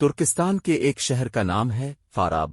Turkestan کے ایک شہر کا نام ہے فاراب۔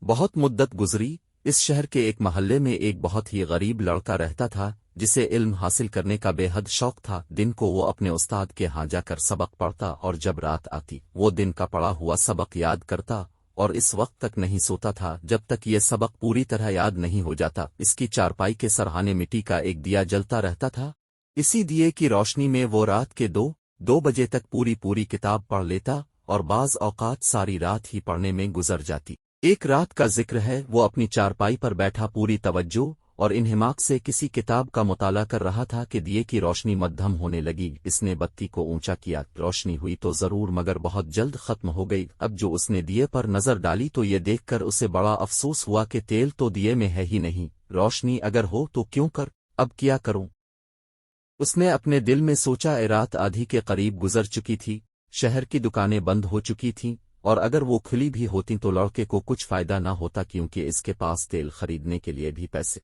بہت مدت گزری، اس شہر کے ایک محلے میں ایک بہت ہی غریب لڑکا رہتا تھا جسے علم حاصل کرنے کا بے حد شوق تھا۔ دن کو وہ اپنے استاد کے ہاں جا کر سبق پڑھتا اور جب رات آتی وہ دن کا پڑھا ہوا سبق یاد کرتا اور اس وقت تک نہیں سوتا تھا جب تک یہ سبق پوری طرح یاد نہیں ہو جاتا۔ اس کی چارپائی کے سرہانے مٹی کا ایک دیا جلتا رہتا تھا، اسی دیے کی روشنی میں وہ رات کے دو بجے تک پوری کتاب پڑھ لیتا اور بعض اوقات ساری رات ہی پڑھنے میں گزر جاتی۔ ایک رات کا ذکر ہے، وہ اپنی چارپائی پر بیٹھا پوری توجہ اور انہماک سے کسی کتاب کا مطالعہ کر رہا تھا کہ دیے کی روشنی مدھم ہونے لگی۔ اس نے بتی کو اونچا کیا، روشنی ہوئی تو ضرور مگر بہت جلد ختم ہو گئی۔ اب جو اس نے دیے پر نظر ڈالی تو یہ دیکھ کر اسے بڑا افسوس ہوا کہ تیل تو دیے میں ہے ہی نہیں، روشنی اگر ہو تو کیوں کر، اب کیا کروں؟ اس نے اپنے دل میں سوچا۔ رات آدھی کے قریب گزر چکی تھی، شہر کی دکانیں بند ہو چکی تھیں اور اگر وہ کھلی بھی ہوتی تو لڑکے کو کچھ فائدہ نہ ہوتا کیونکہ اس کے پاس تیل خریدنے کے لیے بھی پیسے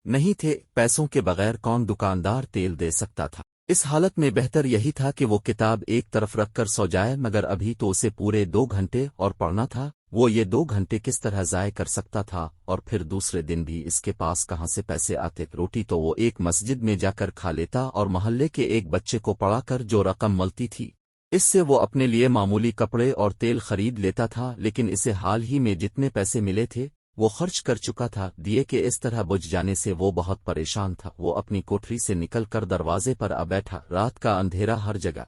نہیں تھے۔ پیسوں کے بغیر کون دکاندار تیل دے سکتا تھا؟ اس حالت میں بہتر یہی تھا کہ وہ کتاب ایک طرف رکھ کر سو جائے، مگر ابھی تو اسے پورے 2 گھنٹے اور پڑھنا تھا۔ وہ یہ 2 گھنٹے کس طرح ضائع کر سکتا تھا؟ اور پھر دوسرے دن بھی اس کے پاس کہاں سے پیسے آتے؟ روٹی تو وہ ایک مسجد میں جا کر کھا لیتا اور محلے کے ایک بچے کو پڑھا کر جو رقم ملتی تھی اس سے وہ اپنے لیے معمولی کپڑے اور تیل خرید لیتا تھا، لیکن اسے حال ہی میں جتنے پیسے ملے تھے وہ خرچ کر چکا تھا۔ دیے کے اس طرح بجھ جانے سے وہ بہت پریشان تھا۔ وہ اپنی کوٹری سے نکل کر دروازے پر آ بیٹھا۔ رات کا اندھیرا ہر جگہ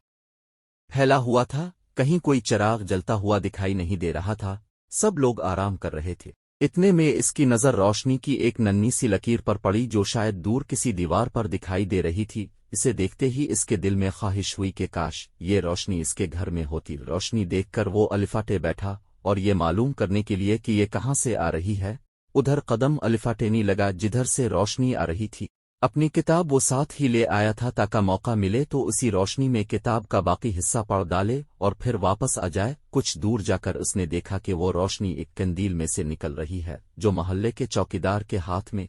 پھیلا ہوا تھا، کہیں کوئی چراغ جلتا ہوا دکھائی نہیں دے رہا تھا، سب لوگ آرام کر رہے تھے۔ اتنے میں اس کی نظر روشنی کی ایک ننھی سی لکیر پر پڑی جو شاید دور کسی دیوار پر دکھائی دے رہی تھی۔ اسے دیکھتے ہی اس کے دل میں خواہش ہوئی کہ کاش یہ روشنی اس کے گھر میں ہوتی۔ روشنی دیکھ کر وہ الفاٹے بیٹھا اور یہ معلوم کرنے کے لیے کہ یہ کہاں سے آ رہی ہے ادھر قدم الفاٹینے لگا جدھر سے روشنی آ رہی تھی۔ اپنی کتاب وہ ساتھ ہی لے آیا تھا تاکہ موقع ملے تو اسی روشنی میں کتاب کا باقی حصہ پڑھ ڈالے اور پھر واپس آ جائے۔ کچھ دور جا کر اس نے دیکھا کہ وہ روشنی ایک قندیل میں سے نکل رہی ہے جو محلے کے چوکیدار کے ہاتھ میں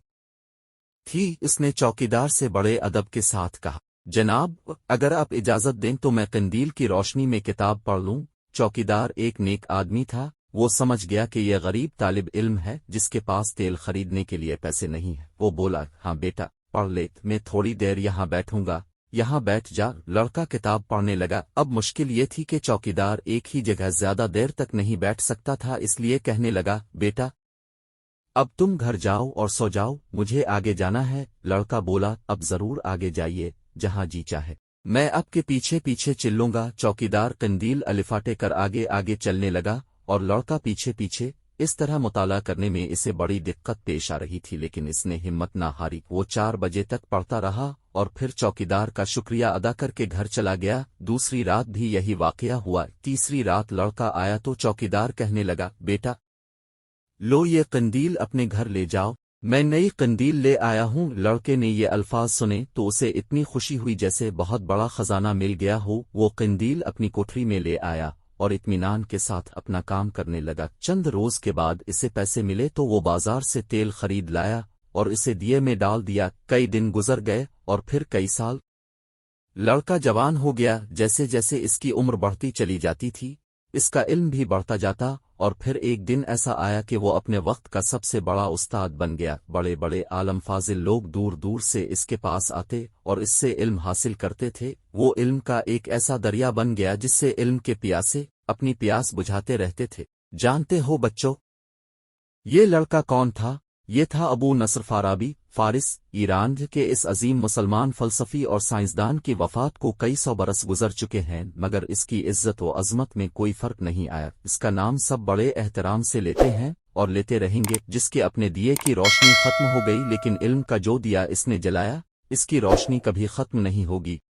تھی۔ اس نے چوکیدار سے بڑے ادب کے ساتھ کہا، جناب اگر آپ اجازت دیں تو میں قندیل کی روشنی میں کتاب پڑھ لوں۔ چوکیدار ایک نیک آدمی تھا، وہ سمجھ گیا کہ یہ غریب طالب علم ہے جس کے پاس تیل خریدنے کے لیے پیسے نہیں ہیں۔ وہ بولا، ہاں بیٹا پڑھ لے، میں تھوڑی دیر یہاں بیٹھوں گا، یہاں بیٹھ جا۔ لڑکا کتاب پڑھنے لگا۔ اب مشکل یہ تھی کہ چوکیدار ایک ہی جگہ زیادہ دیر تک نہیں بیٹھ سکتا تھا، اس لیے کہنے لگا، بیٹا اب تم گھر جاؤ اور سو جاؤ، مجھے آگے جانا ہے۔ لڑکا بولا، اب ضرور آگے جائیے، جہاں جی چاہے، میں آپ کے پیچھے پیچھے چلوں گا۔ چوکیدار قندیل الفاٹے کر آگے چلنے لگا اور لڑکا پیچھے پیچھے۔ اس طرح مطالعہ کرنے میں اسے بڑی دقت پیش آ رہی تھی لیکن اس نے ہمت نہ ہاری۔ وہ 4 بجے تک پڑھتا رہا اور پھر چوکیدار کا شکریہ ادا کر کے گھر چلا گیا۔ دوسری رات بھی یہی واقعہ ہوا۔ تیسری رات لڑکا آیا تو چوکیدار کہنے لگا، بیٹا لو یہ قندیل اپنے گھر لے جاؤ، میں نئی قندیل لے آیا ہوں۔ لڑکے نے یہ الفاظ سنے تو اسے اتنی خوشی ہوئی جیسے بہت بڑا خزانہ مل گیا ہو۔ وہ قندیل اپنی کوٹری میں لے آیا اور اطمینان کے ساتھ اپنا کام کرنے لگا۔ چند روز کے بعد اسے پیسے ملے تو وہ بازار سے تیل خرید لایا اور اسے دیے میں ڈال دیا۔ کئی دن گزر گئے اور پھر کئی سال۔ لڑکا جوان ہو گیا۔ جیسے جیسے اس کی عمر بڑھتی چلی جاتی تھی اس کا علم بھی بڑھتا جاتا اور پھر ایک دن ایسا آیا کہ وہ اپنے وقت کا سب سے بڑا استاد بن گیا۔ بڑے بڑے عالم فاضل لوگ دور دور سے اس کے پاس آتے اور اس سے علم حاصل کرتے تھے۔ وہ علم کا ایک ایسا دریا بن گیا جس سے علم کے پیاسے اپنی پیاس بجھاتے رہتے تھے۔ جانتے ہو بچوں یہ لڑکا کون تھا؟ یہ تھا ابو نصر فارابی، فارس ایران کے۔ اس عظیم مسلمان فلسفی اور سائنسدان کی وفات کو کئی 100 برس گزر چکے ہیں مگر اس کی عزت و عظمت میں کوئی فرق نہیں آیا۔ اس کا نام سب بڑے احترام سے لیتے ہیں اور لیتے رہیں گے۔ جس کے اپنے دیے کی روشنی ختم ہو گئی لیکن علم کا جو دیا اس نے جلایا اس کی روشنی کبھی ختم نہیں ہوگی۔